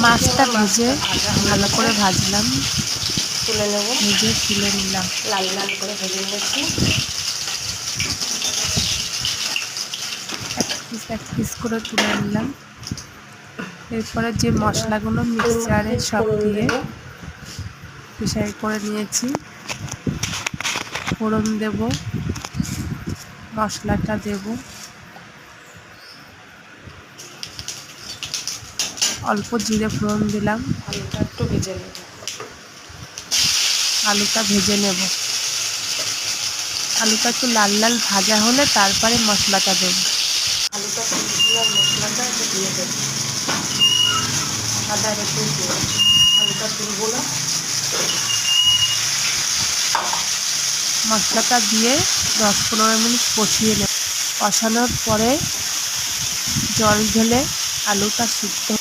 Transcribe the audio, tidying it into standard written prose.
মাছটা ভেজে ভালো করে ভাজলাম, তুলে নেব। ভেজে তুলে নিলাম। লাল লাল করে ভেজে নিয়েছি। এক পিস করে তুলে নিলাম। এরপরে যে মশলাগুলো এর মিক্সচারে মধ্যে সব ফোড়ন দিয়ে দেব। পিষাই করে নিয়েছি, ফোড়ন দেব, মশলাটা দেব, অল্প জিরে ফোড়ন দিলাম, আলুটা একটু ভেজে নেব। আলুটা ভেজে নেব। আলুটা একটু লাল লাল ভাজা হলে তারপরে মশলাটা দেব। আলুটা তুলবো আর মশলাটা একটু দিয়ে দেবো। আদা রসুন দিয়ে আলুটা তুলবো না। মশলাটা দিয়ে 10-15 মিনিট কষিয়ে নেব। কষানোর পরে জল ঢেলে আলুটা সিদ্ধ